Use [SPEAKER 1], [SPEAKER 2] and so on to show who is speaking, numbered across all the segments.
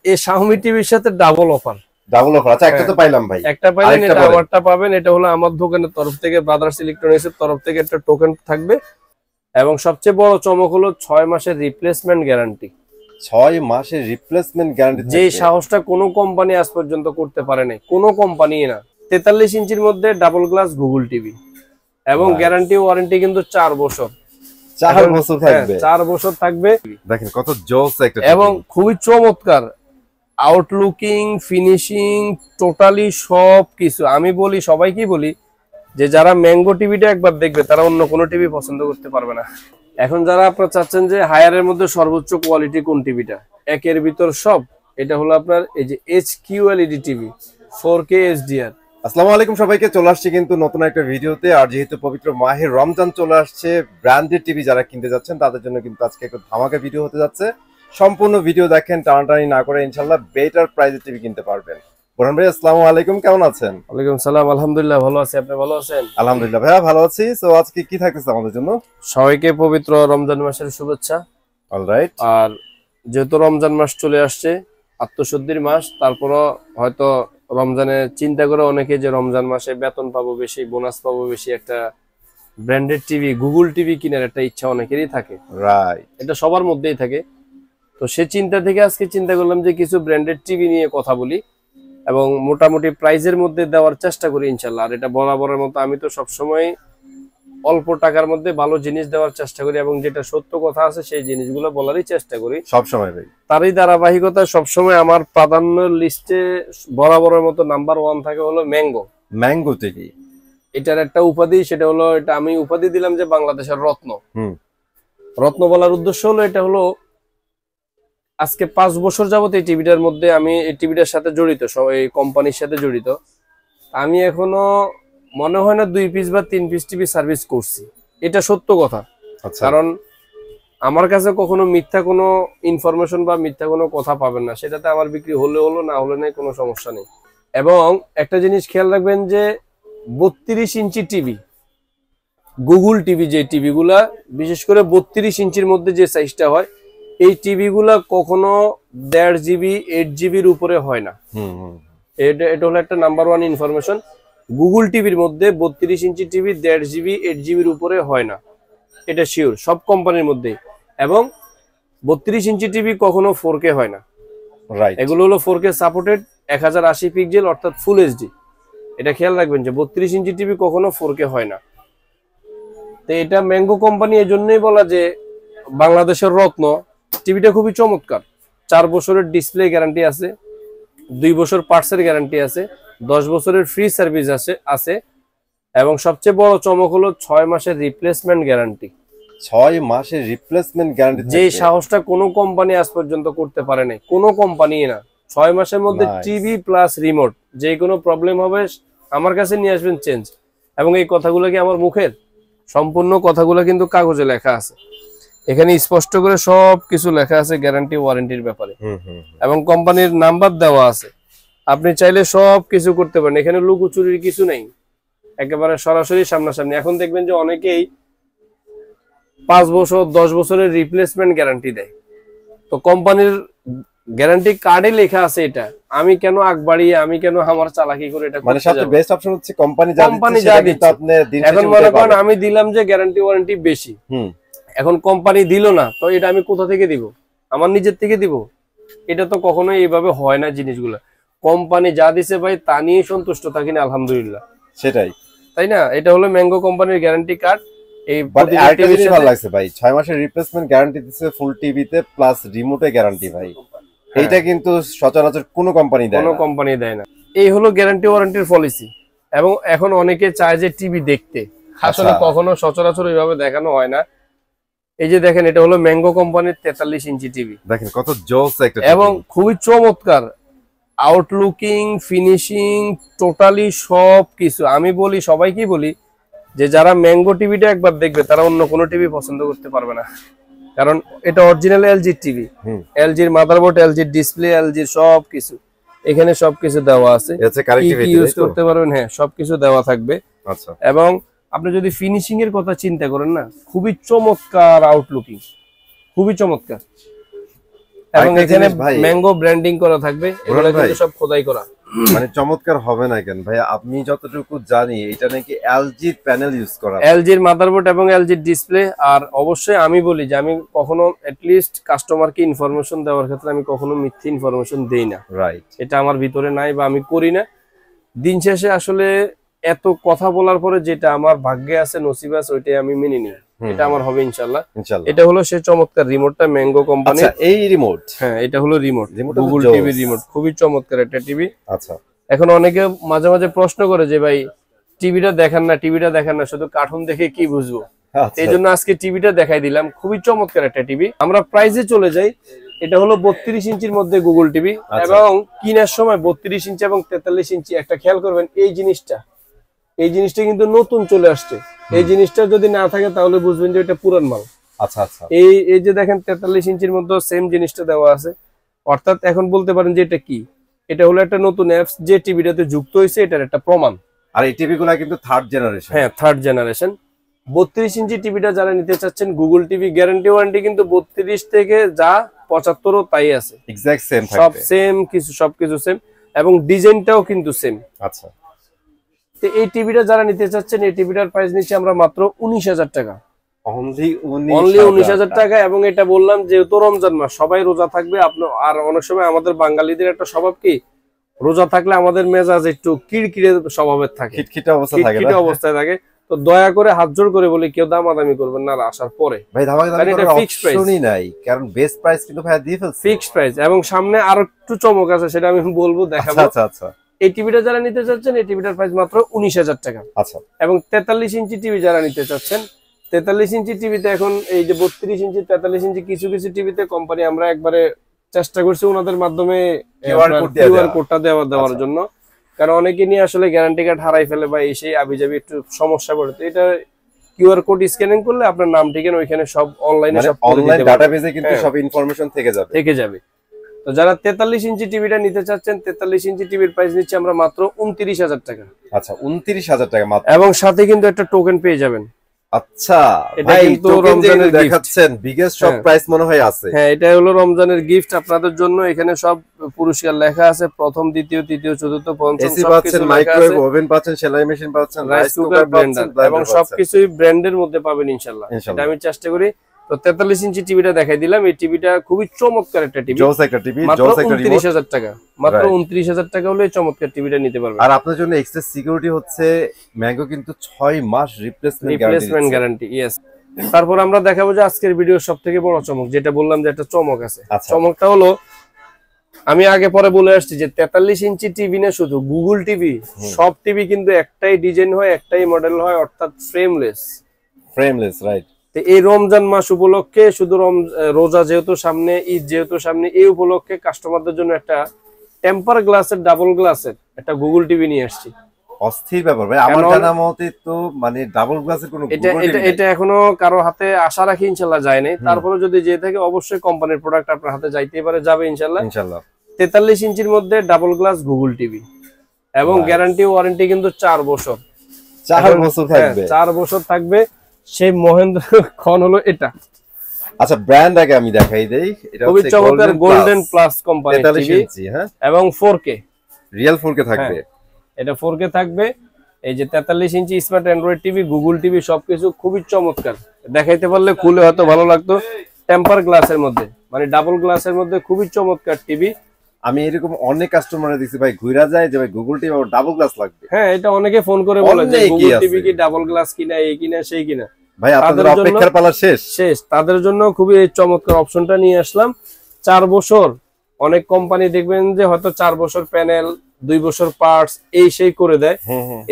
[SPEAKER 1] এই Xiaomi টিভির সাথে ডাবল অফার।
[SPEAKER 2] আচ্ছা, একটা তো পাইলাম ভাই,
[SPEAKER 1] একটা পাইলেন, এটা আমারটা পাবেন। এটা হলো আমার দোকানের তরফ থেকে, ব্রাদার্স ইলেকট্রনিক্সের তরফ থেকে একটা টোকেন থাকবে। এবং সবচেয়ে বড় চমক হলো 6 মাসের রিপ্লেসমেন্ট গ্যারান্টি।
[SPEAKER 2] 6 মাসের রিপ্লেসমেন্ট গ্যারান্টি,
[SPEAKER 1] যে সাহসটা কোনো কোম্পানি আজ পর্যন্ত করতে পারে নাই, কোনো কোম্পানি না। 43 ইঞ্চির মধ্যে ডাবল গ্লাস গুগল টিভি এবং গ্যারান্টি ওয়ারেন্টি কিন্তু 4 বছর।
[SPEAKER 2] 4 বছর থাকবে,
[SPEAKER 1] 4 বছর থাকবে।
[SPEAKER 2] দেখেন কত জোস একটা,
[SPEAKER 1] এবং খুবই চমৎকার আউটলুকিং, ফিনিশিং, টোটালি সবকিছু। আমি বলি, সবাইকে বলি যে যারা ম্যাঙ্গো টিভিটা একবার দেখবে তারা অন্য কোনো টিভি পছন্দ করতে পারবে না। এখন যারা আপনারা চাচ্ছেন যে হায়ারের মধ্যে সর্বোচ্চ কোয়ালিটি কোন টিভিটা, একের ভিতর সব, এটা হলো আপনার এই যে HQLED টিভি 4K HDR।
[SPEAKER 2] আসসালামু আলাইকুম সবাইকে, চলে আসছে কিন্তু নতুন একটা ভিডিওতে। আর যেহেতু পবিত্র মাহে রমজান চলে আসছে, ব্র্যান্ডেড টিভি যারা কিনতে যাচ্ছেন তাদের জন্য কিন্তু আজকে একটা ধামাকা ভিডিও হতে যাচ্ছে। সম্পূর্ণ ভিডিও দেখেন, টানাটানি না করে ইনশাআল্লাহ বেটার প্রাইসে টিভি কিনতে পারবেন। বোরহান ভাই আসসালামু আলাইকুম, কেমন আছেন?
[SPEAKER 1] ওয়ালাইকুম সালাম, আলহামদুলিল্লাহ ভালো আছি, আপনি ভালো আছেন?
[SPEAKER 2] আলহামদুলিল্লাহ ভাইয়া ভালো আছি। সো আজকে কি থাকতেছে আমাদের জন্য?
[SPEAKER 1] সবাইকে পবিত্র রমজান মাসের শুভেচ্ছা।
[SPEAKER 2] অলরাইট।
[SPEAKER 1] আর যেহেতু রমজান মাস চলে আসছে, আত্মশুদ্ধির মাস, তারপরও হয়তো রমজানে চিন্তা করে অনেকে যে রমজান মাসে বেতন পাবো বেশি, বোনাস পাবো বেশি, একটা ব্র্যান্ডেড টিভি, গুগল টিভি কেনার একটা ইচ্ছা অনেকেরই থাকে।
[SPEAKER 2] রাইট,
[SPEAKER 1] এটা সবার মধ্যেই থাকে। তো সে চিন্তা থেকে আজকে চিন্তা করলাম যে কিছু ব্র্যান্ডেড টিভি নিয়ে কথা বলি এবং মোটামুটি প্রাইজের মধ্যে দেওয়ার চেষ্টা করি ইনশাল্লাহ। আর এটা বরাবরের মতো আমি তো সবসময় অল্প টাকার মধ্যে ভালো জিনিস দেওয়ার চেষ্টা করি এবং যেটা সত্য কথা আছে সেই জিনিসগুলো বলারই চেষ্টা করি
[SPEAKER 2] সবসময় ভাই।
[SPEAKER 1] তারই ধারাবাহিকতা সবসময় আমার প্রাধান্য লিস্টে বরাবরের মতো নাম্বার 1 থাকে হলো ম্যাঙ্গো টিভি। এটার একটা উপাধি, সেটা হলো, এটা আমি উপাধি দিলাম যে বাংলাদেশের রত্ন। রত্ন বলার উদ্দেশ্য হলো, এটা হলো আজকে 5 বছর যাবত এই টিভিটার মধ্যে, আমি এই টিভিটার সাথে জড়িত, এই কোম্পানির সাথে জড়িত। আমি এখনো মনে হয় না 2 পিস বা 3 পিস টিভি সার্ভিস করছি, এটা সত্য কথা। কারণ আমার কাছে কখনো মিথ্যা কোনো ইনফরমেশন বা মিথ্যা কোনো কথা পাবেন না, সেটাতে আমার বিক্রি হলে হলো, না হলে নেই, কোনো সমস্যা নেই। এবং একটা জিনিস খেয়াল রাখবেন যে 32 ইঞ্চি টিভি, গুগল টিভি, যে টিভিগুলা বিশেষ করে 32 ইঞ্চির মধ্যে যে সাইজটা হয়, এই টিভিগুলা কখনো 1.5 GB 8 GBর উপরে হয় না। এটা হলো একটা নাম্বার 1 ইনফরমেশন। গুগল টিভির মধ্যে 32 ইঞ্চি টিভি 1.5 GB 8 GBর উপরে হয় না, এটা শিওর সব কোম্পানির মধ্যে। এবং 32 ইঞ্চি টিভি কখনো 4K হয় না। রাইট, এগুলো হলো 4K সাপোর্টেড 1080 পিক্সেল অর্থাৎ ফুল এইচডি। এটা খেয়াল রাখবেন যে 32 ইঞ্চি টিভি কখনো 4K হয় না। তো এটা ম্যাঙ্গো কোম্পানি এজন্যই বলা যে বাংলাদেশের রত্ন। টিভিটা খুবই চমৎকার। 4 বছরের ডিসপ্লে গ্যারান্টি আছে, 2 বছর পার্টসের গ্যারান্টি আছে, 10 বছরের ফ্রি সার্ভিস আছে এবং সবচেয়ে বড় চমক হলো 6 মাসের রিপ্লেসমেন্ট গ্যারান্টি।
[SPEAKER 2] 6 মাসের রিপ্লেসমেন্ট গ্যারান্টি,
[SPEAKER 1] যে সাহসটা কোনো কোম্পানি আজ পর্যন্ত করতে পারে নাই, কোনো কোম্পানি না। 6 মাসের মধ্যে টিভি প্লাস রিমোট, যে কোনো প্রবলেম হবে আমার কাছে নিয়ে আসবেন চেঞ্জ। এবং এই কথাগুলো কি আমার মুখের, সম্পূর্ণ কথাগুলো কিন্তু কাগজে লেখা আছে, এখানে স্পষ্ট করে সবকিছু লেখা আছে গ্যারান্টি ওয়ারেন্টির ব্যাপারে এবং কোম্পানির নাম্বার দেওয়া আছে। আপনি চাইলে সবকিছু করতে পারেন, এখানে লুকোচুরির কিছু নেই, একেবারে সরাসরি সামনাসামনি। এখন দেখবেন যে অনেকেই 5 বছর 10 বছরের রিপ্লেসমেন্ট গ্যারান্টি দেয়, তো কোম্পানির গ্যারান্টি কার্ডে লেখা আছে এটা। আমি কেন আগ বাড়িয়ে, আমি কেন আমার চালাকি করে এটা,
[SPEAKER 2] মানে সবচেয়ে বেস্ট অপশন হচ্ছে কোম্পানি যা দিচ্ছে আপনি দিন শেষে।
[SPEAKER 1] এখন মনে করেন আমি দিলাম যে গ্যারান্টি ওয়ারেন্টি বেশি, এখন কোম্পানি দিল না, তো এটা আমি কোথা থেকে দিব? আমার নিজের থেকে দিব? এটা তো কখনোই এইভাবে হয় না জিনিসগুলো। কোম্পানি যা দিছে ভাই তা নিয়ে সন্তুষ্ট থাকি না, আলহামদুলিল্লাহ,
[SPEAKER 2] সেটাই,
[SPEAKER 1] তাই না? এটা হলো ম্যাঙ্গো কোম্পানির গ্যারান্টি কার্ড। এই
[SPEAKER 2] আরেকটা জিনিস ভালো লাগছে ভাই, 6 মাসের রিপ্লেসমেন্ট গ্যারান্টি দিচ্ছে ফুল টিভিতে প্লাস রিমোটে গ্যারান্টি ভাই। এইটা কিন্তু সচরাচর কোনো কোম্পানি দেয় না। এই হলো গ্যারান্টি ওয়ারেন্টির পলিসি। এবং এখন অনেকে চায় যে টিভি দেখতে, আসলে কখনো সচরাচর এইভাবে দেখানো হয় না। এই যে দেখেন, এটা হলো ম্যাঙ্গো কোম্পানির 43 ইঞ্চি টিভি, দেখেন কত জোস একটা,
[SPEAKER 1] এবং খুবই চমৎকার আউটলুকিং, ফিনিশিং, টোটালি সবকিছু। আমি বলি, সবাইকে বলি যে যারা ম্যাঙ্গো টিভিটা একবার দেখবে তারা অন্য কোনো টিভি পছন্দ করতে পারবে না। কারণ এটা অরিজিনাল এলজির টিভি, এলজির মাদারবোর্ড, এলজির ডিসপ্লে, এলজির সবকিছু, এখানে সবকিছু দেওয়া আছে, ইউজ করতে পারবেন, হ্যাঁ সবকিছু দেওয়া থাকবে। আচ্ছা, এবং আপনি যদি ফিনিশিং এর কথা চিন্তা করেন না, খুবই চমৎকার আউটলুকিং, খুবই চমৎকার। এবং এখানে ম্যাঙ্গো ব্র্যান্ডিং করা থাকবে, এগুলো কিন্তু সব খোদাই করা।
[SPEAKER 2] মানে চমৎকার হবে না কেন ভাই? আপনি যতটুকু জানি এটা নাকি এলজি প্যানেল ইউজ করা,
[SPEAKER 1] এলজির মাদারবোর্ড এবং এলজির ডিসপ্লে। আর অবশ্যই আমি বলি যে আমি কখনো এটলিস্ট কাস্টমারকে ইনফরমেশন দেওয়ার ক্ষেত্রে আমি কখনো মিথ্যে ইনফরমেশন দেই না,
[SPEAKER 2] রাইট?
[SPEAKER 1] এটা আমার ভিতরে নাই বা আমি করি না। দিন শেষে আসলে এত কথা বলার পরে যেটা আমার ভাগ্যে আছে, নসিবে আছে, ওইটাই আমি মেনে নিই। এটা আমার হবে ইনশাআল্লাহ। এটা হলো সে চমৎকার রিমোটটা, ম্যাঙ্গো কোম্পানি।
[SPEAKER 2] আচ্ছা, এই রিমোট?
[SPEAKER 1] হ্যাঁ, এটা হলো রিমোট, গুগল টিভি রিমোট, খুবই চমৎকার একটা টিভি।
[SPEAKER 2] আচ্ছা,
[SPEAKER 1] এখন অনেকে মাঝে মাঝে প্রশ্ন করে যে ভাই টিভিটা দেখান না, শুধু কার্টুন দেখে কি বুঝবো? এই জন্য আজকে টিভিটা দেখাই দিলাম, খুবই চমৎকার একটা টিভি। আমরা প্রাইসে চলে যাই। এটা হলো 32 ইঞ্চির মধ্যে গুগল টিভি, এবং কিনার সময় 32 ইঞ্চি এবং 43 ইঞ্চি। একটা খেয়াল করবেন, এই জিনিসটা কিন্তু নতুন চলে আসছে। এই জিনিসটা যদি না থাকে তাহলে বুঝবেন যে এটা পুরান মাল।
[SPEAKER 2] আচ্ছা আচ্ছা,
[SPEAKER 1] এই যে দেখেন 43 ইঞ্চির মধ্যে সেম জিনিসটা দেওয়া আছে। অর্থাৎ এখন বলতে পারেন যে এটা কি, এটা হলো একটা নতুন অ্যাপস যে টিভিটাতে যুক্ত হয়েছে, এটার একটা প্রমাণ।
[SPEAKER 2] আর এই টিভিগুলো কিন্তু থার্ড জেনারেশন।
[SPEAKER 1] হ্যাঁ, থার্ড জেনারেশন। 32 ইঞ্চি টিভিটা যারা নিতে চাচ্ছেন, গুগল টিভি গ্যারান্টি ওয়ারেন্টি কিন্তু 32 থেকে যা 75 তাই আছে,
[SPEAKER 2] এক্সাক্ট সেম থাকবে,
[SPEAKER 1] সব সেম কিছু, সবকিছু সেম, এবং ডিজাইনটাও কিন্তু সেম।
[SPEAKER 2] আচ্ছা,
[SPEAKER 1] তো এই টিভিটা যারা নিতে চাচ্ছেন, এই টিভিটার প্রাইস নিচ্ছি আমরা মাত্র 19,000 টাকা,
[SPEAKER 2] অনলি
[SPEAKER 1] 19,000 টাকা। এবং এটা বললাম যেহেতু রমজান মাস, সবাই রোজা থাকবে। আপনার আর অনেক সময় আমাদের বাঙালিদের একটা স্বভাব কি, রোজা থাকলে আমাদের মেজাজ একটু কিড়কিড়ে স্বভাবের থাকে,
[SPEAKER 2] খিটখিটে
[SPEAKER 1] অবস্থায় থাকে। তো দয়া করে হাত জোড় করে বলি, কেউ দামাদামি করবেন না আসার পরে
[SPEAKER 2] ভাই। এটা ফিক্সড প্রাইস নাই, কারণ বেস্ট প্রাইস কিন্তু ভাই দিয়ে ফেলছে,
[SPEAKER 1] ফিক্সড প্রাইস। এবং সামনে আরো একটু চমক আছে, সেটা আমি বলবো, দেখাবো।
[SPEAKER 2] আচ্ছা আচ্ছা,
[SPEAKER 1] এই টিভিটা যারা নিতে চাচ্ছেন, এই টিভিটার প্রাইস মাত্র 19,000 টাকা।
[SPEAKER 2] আচ্ছা,
[SPEAKER 1] এবং 43 ইঞ্চি টিভি যারা নিতে চাচ্ছেন, 43 ইঞ্চি টিভিতে এখন এই যে 32 ইঞ্চি 43 ইঞ্চি কিছু কিছু টিভিতে কোম্পানি আমরা একবারে চেষ্টা করছি ওনাদের মাধ্যমে কিউআর কোডটা দেওয়ার জন্য। কারণ অনেকে নিয়ে আসলে গ্যারান্টি কার্ড হারাই ফেলে বা এই সেই আবিজাবি একটু সমস্যা পড়ে। তো এটা কিউআর কোড স্ক্যানিং করলে আপনার নাম ঠিকানা ওইখানে সব অনলাইনে, সব
[SPEAKER 2] অনলাইন ডাটাবেজে কিন্তু সব ইনফরমেশন থেকে যাবে।
[SPEAKER 1] তো যারা 43 ইঞ্চি টিভিটা নিতে চাচ্ছেন, 43 ইঞ্চি টিভির প্রাইস নিচ্ছে আমরা মাত্র 29,000 টাকা।
[SPEAKER 2] আচ্ছা, 29,000 টাকা মাত্র,
[SPEAKER 1] এবং সাথে কিন্তু একটা টোকেন পেয়ে যাবেন।
[SPEAKER 2] আচ্ছা, এটা কিন্তু রমজানের দেখাচ্ছেন বিগেস্ট সব প্রাইস মনে হয় আছে।
[SPEAKER 1] হ্যাঁ, এটা হলো রমজানের গিফট আপনাদের জন্য। এখানে সব পুরস্কার লেখা আছে, প্রথম, দ্বিতীয়, তৃতীয়, চতুর্থ, পঞ্চম,
[SPEAKER 2] এসি পাচ্ছেন, মাইক্রোওয়েভ ওভেন পাচ্ছেন, সেলাই মেশিন পাচ্ছেন, রাইস কুকার পাচ্ছেন,
[SPEAKER 1] এবং সবকিছুই ব্র্যান্ডের মধ্যে পাবেন ইনশাআল্লাহ। এটা আমি চেষ্টা করি। তো 43 ইঞ্চি টিভিটা দেখাই দিলাম। এই টিভিটা খুবই চমৎকার একটা টিভি,
[SPEAKER 2] জোস একটা টিভি,
[SPEAKER 1] মাত্র 29,000 টাকা। মাত্র 29,000 টাকা হলে চমৎকার টিভিটা নিতে পারবেন।
[SPEAKER 2] আর আপনার জন্য এক্সট্রা সিকিউরিটি হচ্ছে ম্যাঙ্গো কিন্তু 6 মাস রিপ্লেসমেন্ট
[SPEAKER 1] গ্যারান্টি। ইয়েস। তারপর আমরা দেখাবো যে আজকের ভিডিওর সবথেকে বড় চমক, যেটা বললাম যে একটা চমক আছে। চমকটা হলো, আমি আগে পরে বলে আসছি যে 43 ইঞ্চি টিভি না শুধু গুগল টিভি, সব টিভি কিন্তু একটাই ডিজাইন হয়, একটাই মডেল হয়, অর্থাৎ ফ্রেমলেস, রাইট। তো এই রমজান মাস উপলক্ষে, শুধু রোজা যেহেতু সামনে, ঈদ যেহেতু সামনে, এই উপলক্ষে কাস্টমারদের জন্য একটা টেম্পার গ্লাসের, ডাবল গ্লাসের একটা গুগল টিভি নিয়ে আসছি।
[SPEAKER 2] অস্থির ব্যাপার ভাই, আমার জানা মতে তো মানে ডাবল গ্লাসের কোনো
[SPEAKER 1] এটা এখনো কারো হাতে আশা রাখি ইনশাআল্লাহ যায় নাই। তারপরে যদি যে থাকে অবশ্যই কোম্পানির প্রোডাক্ট আপনার হাতে যাইতেই পারে, যাবে ইনশাআল্লাহ। 43 ইঞ্চির মধ্যে ডাবল গ্লাস গুগল টিভি, এবং গ্যারান্টি ওয়ারেন্টি কিন্তু 4 বছর। 4 বছর থাকবে। সেই মহেন্দ্র খন হলো এটা।
[SPEAKER 2] আচ্ছা, ব্র্যান্ড আগে আমি দেখাই দেই। এটা
[SPEAKER 1] খুবই চমৎকার গোল্ডেন প্লাস কোম্পানি টিভি,
[SPEAKER 2] হ্যাঁ,
[SPEAKER 1] এবং 4K,
[SPEAKER 2] রিয়েল 4K থাকবে।
[SPEAKER 1] এটা 4K থাকবে। এই যে 43 inch smart android TV, Google TV, সবকিছু খুবই চমৎকার। দেখাইতে পারলে খুলে হয়তো ভালো লাগতো। টেম্পার গ্লাসের মধ্যে, মানে ডাবল গ্লাসের মধ্যে খুবই চমৎকার টিভি।
[SPEAKER 2] আমি এরকম অনেক কাস্টমারে দিছি ভাই, ঘুরা যায় যে ভাই গুগল টিভি আর ডাবল গ্লাস লাগবে।
[SPEAKER 1] হ্যাঁ, এটা অনেকে ফোন করে বলে যে গুগল টিভি কি ডাবল গ্লাস কিনা, এই কিনা সেই কিনা।
[SPEAKER 2] ভাই আপনাদের অপেক্ষার পালা শেষ।
[SPEAKER 1] তাদের জন্য খুবই চমৎকার অপশনটা নিয়ে আসলাম। 4 বছর, অনেক কোম্পানি দেখবেন যে হয়তো 4 বছর প্যানেল, 2 বছর পার্টস, এই সেই করে দেয়।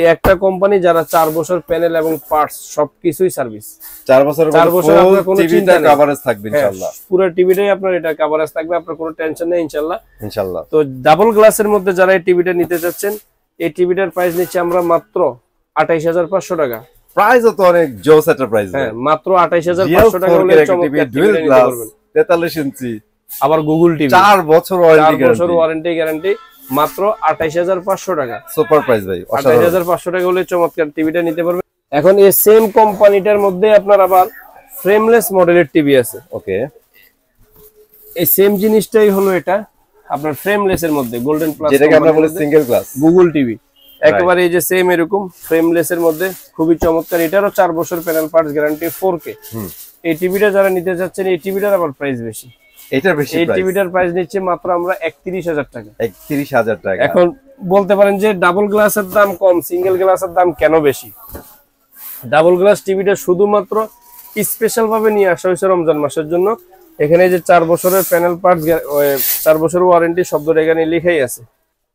[SPEAKER 1] এই একটা কোম্পানি যারা 4 বছর প্যানেল এবং পার্টস সবকিছুই সার্ভিস।
[SPEAKER 2] 4 বছর
[SPEAKER 1] আপনার কোনো চিন্তা নেই,
[SPEAKER 2] কভারেজ থাকবে ইনশাআল্লাহ।
[SPEAKER 1] পুরো টিভিটাই আপনার এটা কভারেজ থাকবে, আপনার কোনো টেনশন নেই
[SPEAKER 2] ইনশাআল্লাহ।
[SPEAKER 1] তো ডাবল গ্লাসের মধ্যে যারা এই টিভিটা নিতে যাচ্ছেন, এই টিভিটার প্রাইস নিচ্ছে আমরা মাত্র 28,500 টাকা।
[SPEAKER 2] প্রাইস তো অনেক জোস একটা প্রাইস।
[SPEAKER 1] হ্যাঁ, মাত্র 28,500 টাকা হলে চমৎকার টিভি নিতে পারবেন।
[SPEAKER 2] 43 ইঞ্চি,
[SPEAKER 1] আবার গুগল টিভি,
[SPEAKER 2] 4 বছর
[SPEAKER 1] ওয়ারেন্টি গ্যারান্টি, মাত্র 28,500 টাকা।
[SPEAKER 2] সুপার প্রাইস ভাই,
[SPEAKER 1] 28,500 টাকা হলে চমৎকার টিভিটা নিতে পারবেন। এখন এই সেম কোম্পানিটার মধ্যে আপনার আবার ফ্রেমলেস মডেলের টিভি আছে।
[SPEAKER 2] ওকে,
[SPEAKER 1] এই সেম জিনিসটাই হলো এটা আপনার ফ্রেমলেস এর মধ্যে গোল্ডেন প্লাস,
[SPEAKER 2] যেটাকে আমরা বলি সিঙ্গেল গ্লাস
[SPEAKER 1] গুগল টিভি, একেবারে এই যে সেম এরকম ফ্রেমলেস এর মধ্যে খুবই চমৎকার। এটারও 4 বছর প্যানেল পার্টস গ্যারান্টি 4K। এই টিভিটা যারা নিতে চাচ্ছেন, এই টিভিটার আবার প্রাইস বেশি,
[SPEAKER 2] এটার বেশি
[SPEAKER 1] এই টিভিটার প্রাইস নিচ্ছে মাত্র আমরা 31,000 টাকা।
[SPEAKER 2] 31,000 টাকা।
[SPEAKER 1] এখন বলতে পারেন যে ডাবল গ্লাসের দাম কম, সিঙ্গেল গ্লাসের দাম কেন বেশি? ডাবল গ্লাস টিভিটা শুধুমাত্র স্পেশাল ভাবে নিয়ে আসা হয়েছে রমজান মাসের জন্য। এখানে যে 4 বছরের প্যানেল পার্টস, 4 বছরের ওয়ারেন্টি শব্দটা এখানে লেখাই আছে।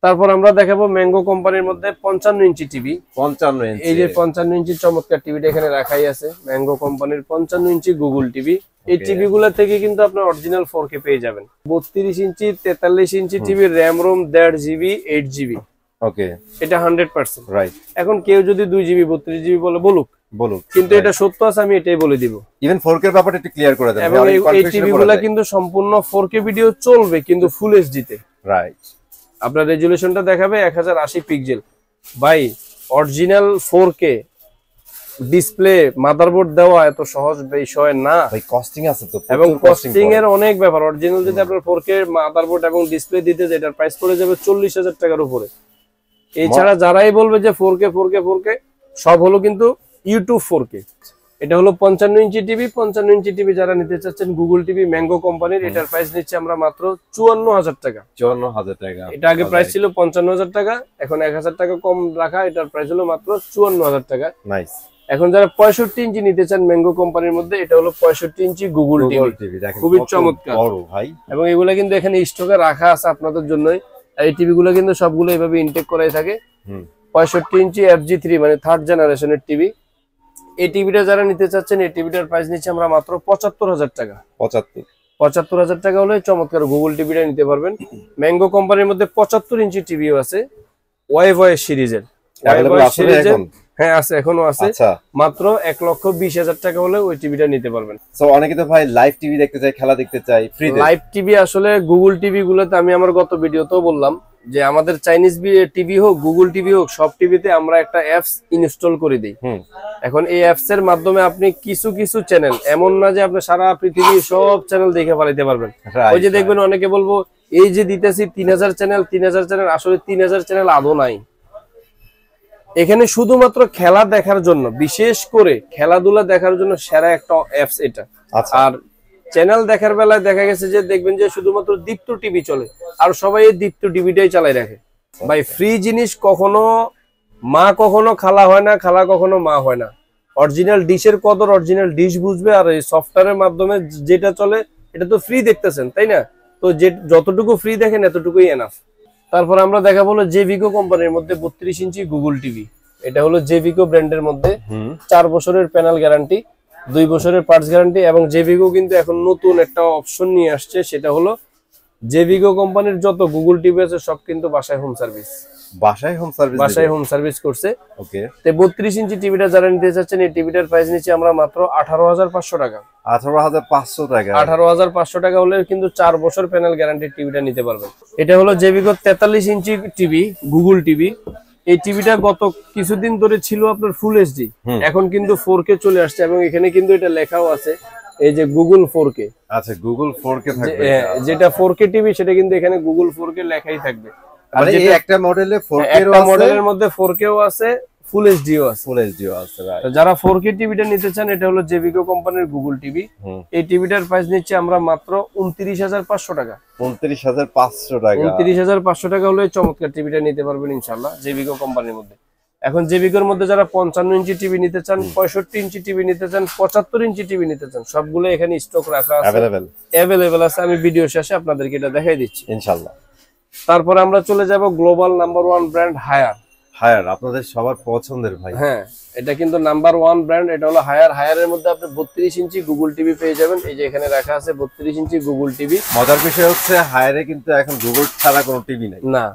[SPEAKER 1] তারপর আমরা দেখাবো ম্যাঙ্গো কোম্পানির মধ্যে 55 ইঞ্চি টিভি।
[SPEAKER 2] 55 ইঞ্চি,
[SPEAKER 1] এই যে 55 ইঞ্চি চমৎকার টিভিটা এখানে রাখাই আছে, ম্যাঙ্গো কোম্পানির 55 ইঞ্চি গুগল টিভি। এই টিভি গুলা থেকে কিন্তু আপনার অরিজিনাল 4K পেয়ে যাবেন। 32 inch 43 inch TV, RAM ROM 1.5 GB 8 GB.
[SPEAKER 2] Okay,
[SPEAKER 1] এটা 100%
[SPEAKER 2] রাইট।
[SPEAKER 1] এখন কেউ যদি 2 জিবি 32 জিবি বলে বলুক, কিন্তু এটা সত্য আছে, আমি এটাই বলে দিব।
[SPEAKER 2] ইভেন 4K এর ব্যাপারটা একটু ক্লিয়ার করে দেন।
[SPEAKER 1] এবং এই টিভি গুলা কিন্তু সম্পূর্ণ 4K ভিডিও চলবে, কিন্তু ফুল এইচডি তে।
[SPEAKER 2] রাইট।
[SPEAKER 1] আপনার রেজুলেশনটা দেখাবে 1080 পিক্সেল। ভাই অরিজিনাল 4K ডিসপ্লে মাদারবোর্ড দেওয়া এত সহজ বিষয় না
[SPEAKER 2] ভাই, কস্টিং আছে তো,
[SPEAKER 1] এবং কস্টিং এর অনেক ব্যাপার। অরিজিনাল যদি আপনার 4K মাদারবোর্ড এবং ডিসপ্লে দিতে যায়, এটার প্রাইস পড়ে যাবে 40,000 টাকার উপরে। এছাড়া যারাই বলবে যে 4K 4K 4K, সব হলো কিন্তু ইউটিউব 4K। এটা হলো 55 ইঞ্চি টিভি। 55 ইঞ্চি টিভি যারা নিতে চাচ্ছেন গুগল টিভি ম্যাঙ্গো কোম্পানির, এটার প্রাইস নিচ্ছে আমরা মাত্র 54,000 টাকা।
[SPEAKER 2] 54,000 টাকা।
[SPEAKER 1] এটা আগে প্রাইস ছিল 55,000 টাকা, এখন 1,000 টাকা কম রাখা, এটার প্রাইস হলো মাত্র 54,000 টাকা।
[SPEAKER 2] নাইস।
[SPEAKER 1] এখন যারা 65 ইঞ্চি নিতে চান ম্যাঙ্গো কোম্পানির মধ্যে, এটা হলো 65 ইঞ্চি গুগল টিভি, খুবই চমৎকার
[SPEAKER 2] বড় ভাই।
[SPEAKER 1] এবং এগুলা কিন্তু এখানে স্টকে রাখা আছে আপনাদের জন্যই। এই টিভি গুলো কিন্তু সবগুলো এইভাবে ইনটেক করাই থাকে। 65 ইঞ্চি FG3 মানে 3rd জেনারেশনের টিভি। এই টিভিটা যারা নিতে চাচ্ছেন, এই টিভিটার প্রাইস নিচ্ছে আমরা মাত্র 75,000 টাকা। 75,000 টাকা হলে চমৎকার গুগল টিভিটা নিতে পারবেন। ম্যাঙ্গো কোম্পানির মধ্যে 75 ইঞ্চি টিভিও আছে, ওয়াইভয়েস সিরিজের। হ্যাঁ আছে, এখনো আছে। মাত্র 1,20,000 টাকা হলে ওই টিভিটা নিতে পারবেন।
[SPEAKER 2] সো অনেকে তো ভাই লাইভ টিভি দেখতে চায়, খেলা দেখতে চায় ফ্রিতে।
[SPEAKER 1] লাইভ টিভি আসলে গুগল টিভি গুলোতে আমি আমার গত ভিডিওতেও বললাম যে আমাদের চাইনিজ টিভি হোক, গুগল টিভি হোক, সব টিভিতে আমরা একটা অ্যাপস ইনস্টল করে দিই। এখন এই অ্যাপস এর মাধ্যমে আপনি কিছু কিছু চ্যানেল, এমন না যে আপনি সারা পৃথিবীর সব চ্যানেল দেখে ফেলাইতে পারবেন। ওই যে দেখবেন অনেকে বলবো এই যে দিতেছি 3000 চ্যানেল, 3000 চ্যানেল, আসলে 3000 চ্যানেল আদৌ নাই। এখানে শুধুমাত্র খেলা দেখার জন্য, বিশেষ করে খেলাধুলা দেখার জন্য সেরা একটা অ্যাপস এটা। আর চ্যানেল দেখার বেলায় দেখা গেছে যে দেখবেন যে শুধুমাত্র দীপ্ত টিভি চলে, আর সবাই এই দীপ্ত টিভিটাই চালাই রাখে। ভাই ফ্রি জিনিস কখনো মা, কখনো খালা হয় না, খালা কখনো মা হয় না। অরিজিনাল ডিশের কদর অরিজিনাল ডিশ বুঝবে। আর এই সফটওয়্যারের মাধ্যমে যেটা চলে, এটা তো ফ্রি দেখতেছেন, তাই না? তো যতটুকু ফ্রি দেখেন এতটুকুই এনাফ। তারপর আমরা দেখাবো হলো জেভিকো কোম্পানির মধ্যে 32 ইঞ্চি গুগল টিভি। এটা হলো জেভিকো ব্র্যান্ডের মধ্যে 4 বছরের প্যানেল গ্যারান্টি, 2 বছরের পার্টস গ্যারান্টি। এবং জেভিকো কিন্তু এখন নতুন একটা অপশন নিয়ে আসছে, সেটা হলো জেভিকো কোম্পানির যত গুগল টিভি আছে সব কিন্তু বাসায় হোম সার্ভিস। বাসায় হোম সার্ভিস করছে। ওকে, তো 32 ইঞ্চি টিভিটা যারা নিতে চাচ্ছেন, এই টিভিটার প্রাইস নিচ্ছে আমরা মাত্র 18,500 টাকা।
[SPEAKER 2] 18,500 টাকা।
[SPEAKER 1] 18,500 টাকা হলে কিন্তু 4 বছর প্যানেল গ্যারান্টি টিভিটা নিতে পারবেন। এটা হলো জেভিকো 43 ইঞ্চি টিভি, গুগল টিভি। এই টিভিটা গত কিছুদিন ধরে ছিল আপনার ফুল এইচডি, এখন কিন্তু 4K চলে আসছে। এবং এখানে কিন্তু এটা লেখাও আছে, এই যে গুগল 4K।
[SPEAKER 2] আচ্ছা, গুগল 4K থাকবে।
[SPEAKER 1] যেটা 4K টিভি সেটা কিন্তু এখানে গুগল 4K লেখাই থাকবে।
[SPEAKER 2] আর এই একটা মডেলে 4K এর
[SPEAKER 1] একটা মডেলের মধ্যে 4K ও আছে, ফুল এইচডিও আছে।
[SPEAKER 2] রাইট।
[SPEAKER 1] তো যারা 4K টিভিটা নিতে চান, এটা হলো জেভিকো কোম্পানির গুগল টিভি। এই টিভিটার প্রাইস নিচ্ছে আমরা মাত্র 29,500 টাকা।
[SPEAKER 2] 29,500 টাকা।
[SPEAKER 1] 29,500 টাকা হলে চমৎকার টিভিটা নিতে পারবেন ইনশাআল্লাহ জেভিকো কোম্পানির মধ্যে। এখন জেভিকোর মধ্যে যারা 55 ইঞ্চি টিভি নিতে চান, 65 ইঞ্চি টিভি নিতে চান, 75 ইঞ্চি টিভি নিতে চান, সবগুলো এখানে স্টক রাখা আছে, अवेलेबल আছে। আমি ভিডিও শেষে আপনাদেরকে এটা দেখাই দিচ্ছি
[SPEAKER 2] ইনশাআল্লাহ।
[SPEAKER 1] তারপর আমরা চলে যাব গ্লোবাল নাম্বার 1 ব্র্যান্ড হায়ার।
[SPEAKER 2] আপনাদের সবার পছন্দের ভাই।
[SPEAKER 1] হ্যাঁ, এটা কিন্তু নাম্বার 1 ব্র্যান্ড। এটা হলো হায়ারের মধ্যে আপনি 32 ইঞ্চি গুগল টিভি পেয়ে যাবেন। এই যে এখানে রাখা আছে 32 ইঞ্চি গুগল টিভি।
[SPEAKER 2] মজার বিষয় হচ্ছে হায়ারে কিন্তু এখন গুগল ছাড়া কোনো টিভি নাই
[SPEAKER 1] না।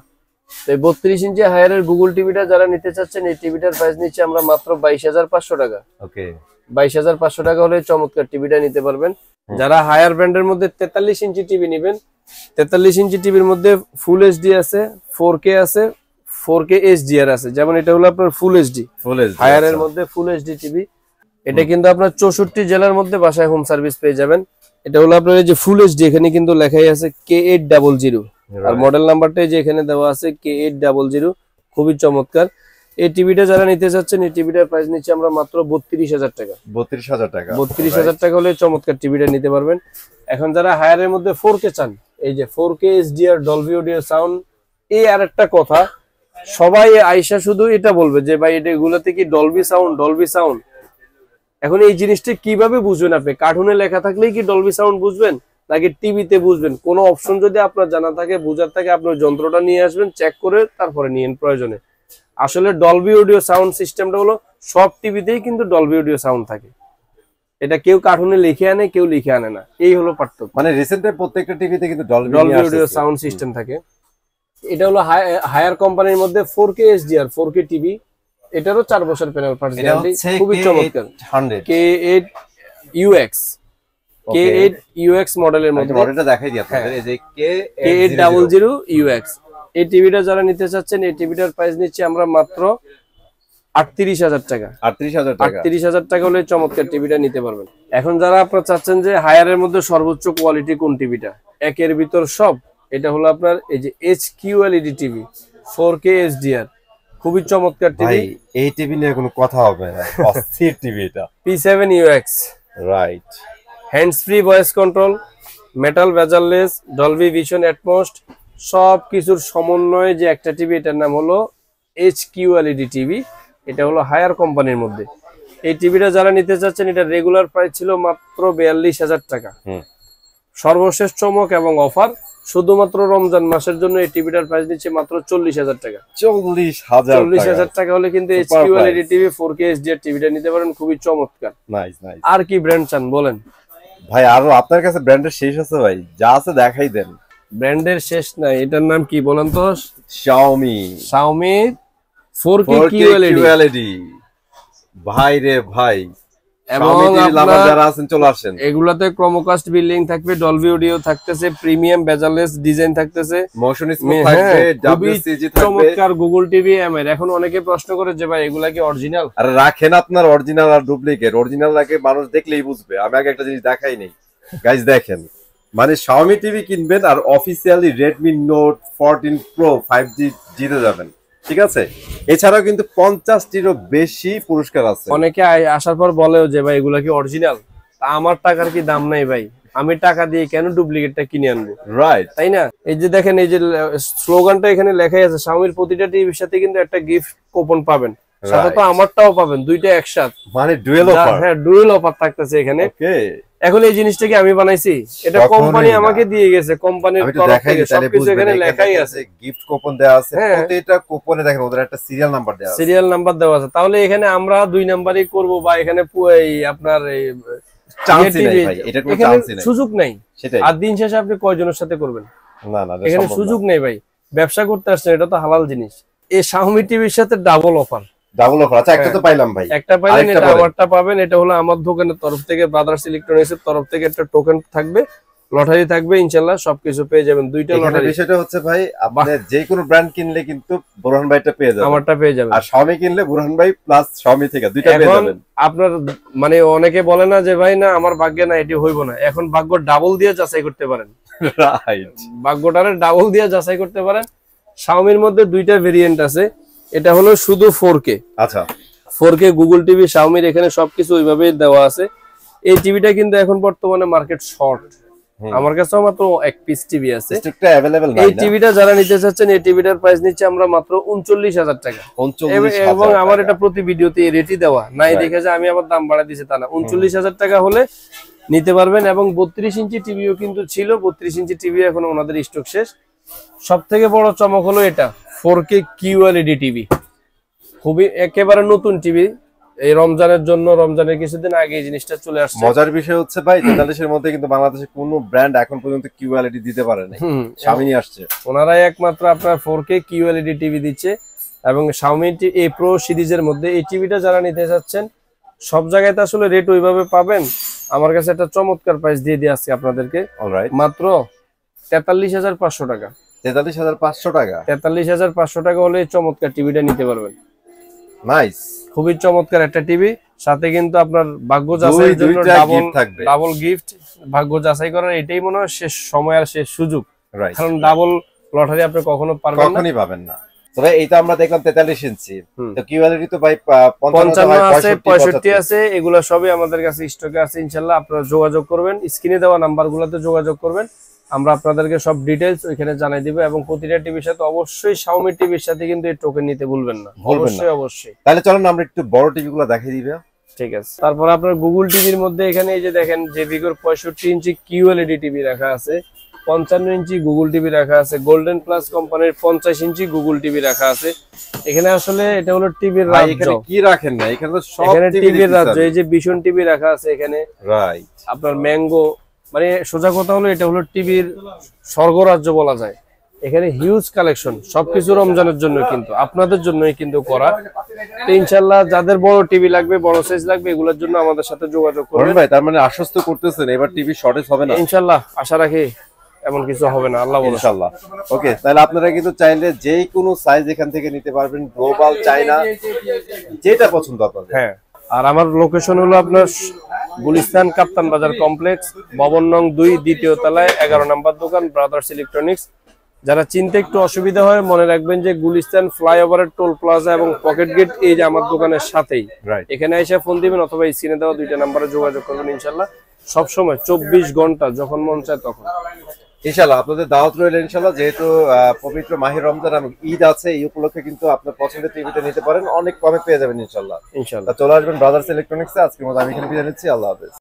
[SPEAKER 1] তো 32 ইঞ্চি হায়ারের গুগল টিভিটা যারা নিতে চাচ্ছেন, এই টিভিটার প্রাইস নিচ্ছে আমরা মাত্র 22,500 টাকা।
[SPEAKER 2] ওকে,
[SPEAKER 1] 22,500 টাকা হলে চমৎকার টিভিটা নিতে পারবেন। যারা হায়ার ব্র্যান্ডের মধ্যে 43 ইঞ্চি টিভি নেবেন, 43 ইঞ্চি টিভির মধ্যে ফুল এইচডি আছে, 4K আছে, 4K HDR আছে। যেমন এটা হলো আপনার ফুল এইচডি, হায়ারের মধ্যে ফুল এইচডি টিভি। এটা কিন্তু আপনার 64 জেলার মধ্যে বাসায় হোম সার্ভিস পেয়ে যাবেন। এটা হলো আপনার এই যে ফুল এইচডি, এখানে কিন্তু লেখাই আছে K800 আর মডেল নাম্বারটা যে এখানে দেওয়া আছে K800, খুবই চমৎকার। এই টিভিটা যারা নিতে চাচ্ছেন, এই টিভিটার প্রাইস নিচ্ছি আমরা মাত্র 32,000 টাকা। 32,000 টাকা হলে চমৎকার টিভিটা নিতে পারবেন। এখন যারা হায়ারের মধ্যে 4K চান, এই যে 4K HDR Dolby audio sound, এই আরেকটা কথা, সবাই আইসা শুধু এটা বলবে যে ভাই এটা এগুলোতে কি ডলবি সাউন্ড। এখন এই জিনিসটা কিভাবে বুঝবেন আপনি? কার্টুনে লেখা থাকলেই কি ডলবি সাউন্ড বুঝবেন নাকি টিভিতে বুঝবেন? কোন অপশন যদি আপনার জানা থাকে, বুঝার থাকে, আপনার যন্ত্রটা নিয়ে আসবেন, চেক করে তারপরে নিয়েন প্রয়োজনে। আসলে ডলবি অডিও সাউন্ড সিস্টেমটা হলো সব টিভিতেই কিন্তু ডলবি অডিও সাউন্ড থাকে, এটা কেউ কার্টুনে লিখে আনে, কেউ লিখে আনে না, এই হলো পার্থক্য।
[SPEAKER 2] মানে রিসেন্টলি প্রত্যেকটা টিভিতে কিন্তু ডলবি
[SPEAKER 1] অডিও সাউন্ড সিস্টেম থাকে। এটা হলো হায়ার কোম্পানির মধ্যে 4K HDR 4K টিভি, এটারও 4 বছর প্যানেল পার্টস গ্যারান্টি, খুবই চমৎকার। K8 UX মডেলের মধ্যে,
[SPEAKER 2] মডেলটা দেখাই দিই আপনাদের, এই যে
[SPEAKER 1] K800 UX। এই টিভিটা যারা নিতে চাচ্ছেন, এই টিভিটার প্রাইস নিচ্ছি আমরা মাত্র 38,000 টাকা। 38,000 টাকা হলে চমৎকার টিভিটা নিতে পারবেন। এখন যারা আপনারা চাচ্ছেন যে হায়ারের মধ্যে সর্বোচ্চ কোয়ালিটি কোন টিভিটা, একের ভিতর সব, এটা হলো আপনার এই যে HQLED টিভি 4K HDR, খুবই চমৎকার টিভি।
[SPEAKER 2] এই টিভি নিয়ে কোনো কথা হবে না, অস্থির টিভি এটা।
[SPEAKER 1] P7 UX,
[SPEAKER 2] right,
[SPEAKER 1] hands free voice control, metal bezel-less, Dolby vision atoms, সব কিছুর সমন্বয়ে যে একটা টিভি, এটার নাম হলো HQLED টিভি। এটা হলো হায়ার কোম্পানির মধ্যে। এই টিভিটা যারা নিতে চাচ্ছেন, এটা রেগুলার প্রাইস ছিল মাত্র 42,000 টাকা। সর্বশেষ চমক এবং অফার, শুধুমাত্র রমজান মাসের জন্য এই টিভিটার প্রাইস নিচ্ছে মাত্র 40,000 টাকা। 40,000 টাকা হলে কিন্তু HQLED টিভি 4K HDR টিভিটা নিতে পারেন, খুবই চমৎকার। আর কি ব্র্যান্ড চান বলেন
[SPEAKER 2] ভাই? আরো আপনার কাছে ব্র্যান্ডের শেষ আছে ভাই? যা আছে দেখাই দেন।
[SPEAKER 1] ব্র্যান্ডের শেষ নাই। এটার নাম কি বলেন তো?
[SPEAKER 2] Xiaomi
[SPEAKER 1] 4K QLED।
[SPEAKER 2] ভাই রে ভাই,
[SPEAKER 1] এবং
[SPEAKER 2] যারা আছেন চলে আসেন।
[SPEAKER 1] এগুলাতে ক্রোমোকাস্ট বিল্ডিং থাকবে, ডলবি অডিও থাকতেছে, প্রিমিয়াম বেজারলেস ডিজাইন থাকতেছে,
[SPEAKER 2] মোশন স্মুথ থাকবে, WCG থাকবে,
[SPEAKER 1] চমৎকার গুগল টিভি এমআই। এখন অনেকে প্রশ্ন করে যে ভাই এগুলা কি অরিজিনাল?
[SPEAKER 2] আরে রাখেন আপনার অরিজিনাল আর ডুপ্লিকেট। অরিজিনাল লাগে মানুষ দেখলেই বুঝবে। আমি আগে একটা জিনিস দেখাই নেই গাইস, দেখেন, মানে Xiaomi টিভি কিনবেন আর officially Redmi Note 14 Pro 5G জিতে যাবেন, ঠিক আছে? এছাড়াও কিন্তু 50টিরও বেশি পুরস্কার আছে।
[SPEAKER 1] অনেকে আসার পর বলেও যে ভাই এগুলা কি অরিজিনাল? তা আমার টাকার কি দাম নাই ভাই? আমি টাকা দিয়ে কেন ডুপ্লিকেটটা কিনে আনবো?
[SPEAKER 2] রাইট,
[SPEAKER 1] তাই না? এই যে দেখেন, এই যে স্লোগানটা এখানে লেখাই আছে, Xiaomiর প্রতিটা টিভির সাথে কিন্তু একটা গিফট কুপন পাবেন, সাথে তো আমারটাও পাবেন, দুইটা একসাথে,
[SPEAKER 2] মানে ডুয়েল অফার।
[SPEAKER 1] হ্যাঁ, ডুয়েল অফার থাকতেছে এখানে।
[SPEAKER 2] ওকে,
[SPEAKER 1] এখন এই জিনিসটা কি আমি বানাইছি? এটা কোম্পানি আমাকে দিয়ে গেছে, কোম্পানির তরফ থেকে সবকিছু এখানে লেখাই আছে,
[SPEAKER 2] গিফট কুপন দেওয়া আছে। প্রত্যেকটা কুপনে দেখেন ওদের একটা সিরিয়াল নাম্বার দেওয়া আছে,
[SPEAKER 1] সিরিয়াল নাম্বার দেওয়া আছে। তাহলে এখানে আমরা 2 নাম্বারই করব বা এখানে এই আপনার এই
[SPEAKER 2] চান্সই নাই ভাই, এটা কোনো চান্সই নাই,
[SPEAKER 1] সুযোগ নাই।
[SPEAKER 2] সেটাই।
[SPEAKER 1] আর দিন শেষে আপনি কয়জনের সাথে করবেন?
[SPEAKER 2] না না,
[SPEAKER 1] এখানে সুযোগ নেই ভাই। ব্যবসা করতে আসছেন, এটা তো হালাল জিনিস। এই Xiaomi টিভির সাথে ডাবল অফার।
[SPEAKER 2] আচ্ছা, একটা তো পাইলাম ভাই,
[SPEAKER 1] একটা পাইলেন, এটা আমারটা পাবেন। এটা হলো আমার দোকানের তরফ থেকে, ব্রাদার্স ইলেকট্রনিক্স এর তরফ থেকে একটা টোকেন থাকবে, লটারি থাকবে, ইনশাআল্লাহ সবকিছু পেয়ে যাবেন। দুইটা লটারি।
[SPEAKER 2] বিষয়টা হচ্ছে ভাই, আপনি যে কোনো ব্র্যান্ড কিনলে কিন্তু বুরহান ভাইটা পেয়ে যাবেন,
[SPEAKER 1] আমারটা পেয়ে যাবেন।
[SPEAKER 2] আর Xiaomi কিনলে বুরহান ভাই প্লাস Xiaomi থেকে দুইটা পেয়ে যাবেন।
[SPEAKER 1] আপনার মানে অনেকে বলে না যে ভাই না আমার ভাগ্যে না, এটি হইব না। এখন ভাগ্য ডাবল দিয়ে যাচাই করতে পারেন।
[SPEAKER 2] রাইট,
[SPEAKER 1] ভাগ্যটারে ডাবল দিয়ে যাচাই করতে পারেন। Xiaomiর মধ্যে দুইটা ভেরিয়েন্ট আছে। এটা হলো শুধু 4K।
[SPEAKER 2] আচ্ছা,
[SPEAKER 1] 4K গুগল টিভি Xiaomiর এখানে সবকিছু ওইভাবেই দেওয়া আছে। এই টিভিটা কিন্তু এখন বর্তমানে মার্কেট শর্ট, আমার কাছেও মাত্র এক পিস টিভি আছে,
[SPEAKER 2] স্টকটা अवेलेबल নাই।
[SPEAKER 1] এই টিভিটা যারা নিতে চাচ্ছেন, এই টিভিটার প্রাইস নিচ্ছে আমরা মাত্র 39,000 টাকা। এবং আমার এটা প্রতি ভিডিওতে রেটই দেওয়া নাই, দেখে যে আমি আবার দাম বাড়া দিয়েছি তা না। 39,000 টাকা হলে নিতে পারবেন। এবং 32 ইঞ্চি টিভিও কিন্তু ছিল, 32 ইঞ্চি টিভি এখন ওনাদের স্টক শেষ। সব থেকে বড় চমক হলো এটা 4K QLED টিভি, খুবই একেবারে নতুন টিভি। এই রমজানের জন্য, রমজানের কিছুদিন আগে এই জিনিসটা চলে আসছে।
[SPEAKER 2] মজার বিষয় হচ্ছে ভাই, বাংলাদেশের মধ্যে কিন্তু বাংলাদেশে কোনো ব্র্যান্ড এখন পর্যন্ত QLED দিতে পারে না। Xiaomi নিয়ে আসছে,
[SPEAKER 1] ওনারাই একমাত্র আপনার 4K QLED টিভি দিচ্ছে। এবং Xiaomi A Pro সিরিজের মধ্যে এই টিভিটা যারা নিতে চাচ্ছেন, সব জায়গায় তো আসলে রেট ওইভাবে পাবেন। আমার কাছে একটা চমৎকার প্রাইস দিয়ে দিয়ে আসছে আপনাদেরকে, মাত্র 43,500 টাকা।
[SPEAKER 2] 43,500 টাকা?
[SPEAKER 1] 43,500 টাকা হলে চমৎকার টিভিটা নিতে পারবেন।
[SPEAKER 2] নাইস,
[SPEAKER 1] খুবই চমৎকার একটা টিভি। সাথে কিন্তু আপনার ভাগ্য যাচাইয়ের জন্য ডাবল গিফট, ভাগ্য যাচাই করার এটাই মনে হয় শেষ সময় আর শেষ সুযোগ। কারণ ডাবল লটারি আপনি কখনো
[SPEAKER 2] কখনোই পাবেন না। তবে এইটা আমরা দেখলাম 43 ইঞ্চি, তো কিউএলইডি তো ভাই
[SPEAKER 1] 55 আছে, 65 আছে, এগুলো সবই আমাদের কাছে স্টকে আছে। ইনশাআল্লাহ আপনারা যোগাযোগ করবেন, স্ক্রিনে দেওয়া নাম্বারগুলোতে যোগাযোগ করবেন, আমরা আপনাদেরকে সব ডিটেইলস ওইখানে জানাই দিব। এবং প্রতিটা টিভির সাথে অবশ্যই Xiaomi টিভির সাথে কিন্তু এই টোকেন নিতে ভুলবেন না, অবশ্যই।
[SPEAKER 2] তাহলে চলুন আমরা একটু বড় টিভিগুলো দেখিয়ে দিই।
[SPEAKER 1] ঠিক আছে। তারপর আপনার গুগল টিভির মধ্যে এখানে এই যে দেখেন জেভিকোর 65 ইঞ্চি কিউএলইডি টিভি রাখা আছে, 55 ইঞ্চি গুগল টিভি রাখা আছে, গোল্ডেন প্লাস কোম্পানির 50 ইঞ্চি গুগল টিভি রাখা আছে। এখানে আসলে এটা হলো টিভির রাজ্য।
[SPEAKER 2] এখানে কি রাখেন না, এখানে তো সব
[SPEAKER 1] টিভির রাজ্য। এই যে ভীষণ টিভি রাখা আছে এখানে,
[SPEAKER 2] রাইট।
[SPEAKER 1] আপনার ম্যাঙ্গো, মানে সোজা কথা হলো এটা হলো টিভির স্বর্গরাজ্য বলা যায়। এখানে হিউজ কালেকশন, সবকিছু রমজানের জন্য কিন্তু আপনাদের জন্যই কিন্তু করা। তো ইনশাআল্লাহ যাদের বড় টিভি লাগবে, বড় সাইজ লাগবে, এগুলোর জন্য আমাদের সাথে যোগাযোগ করবেন।
[SPEAKER 2] ভাই তার মানে আশ্বস্ত করতেছেন এবার টিভি শর্টেজ হবে না?
[SPEAKER 1] ইনশাআল্লাহ আশা রাখি এমন কিছু হবে না, আল্লাহ বলে।
[SPEAKER 2] ইনশাআল্লাহ। ওকে, তাহলে আপনারা কিন্তু চাইলে যে কোনো সাইজ এখান থেকে নিতে পারবেন, গ্লোবাল, চায়না, যেটা পছন্দ আপনাদের।
[SPEAKER 1] হ্যাঁ, আর আমার লোকেশন হলো আপনার গুলিস্তান কাপ্তান বাজার কমপ্লেক্স, ভবন নং 2, দ্বিতীয় তলায় 11 নম্বর দোকান, ব্রাদার্স ইলেকট্রনিক্স। যারা চিনতে একটু অসুবিধা হয় মনে রাখবেন যে গুলিস্তান ফ্লাইওভারের টোল প্লাজা এবং পকেট গেট এই যে আমার দোকানের সাথেই, এখানে এসে ফোন দিবেন অথবা স্ক্রিনে দেওয়া 2টা নাম্বারে যোগাযোগ করবেন। ইনশাআল্লাহ সবসময় 24 ঘন্টা যখন মন চায় তখন।
[SPEAKER 2] ইনশাআল্লাহ আপনাদের দাওয়াত রইল। ইনশাআল্লাহ যেহেতু পবিত্র মাহে রমজান এবং ঈদ আছে, এই উপলক্ষে কিন্তু আপনার পছন্দের টিভিটা নিতে পারেন, অনেক কমে পেয়ে যাবেন ইনশাআল্লাহ। চলে আসবেন ব্রাদার্স ইলেকট্রনিক্সে। আজকের মতো আমি এখানে বিদায় নিচ্ছি, আল্লাহ হাফেজ।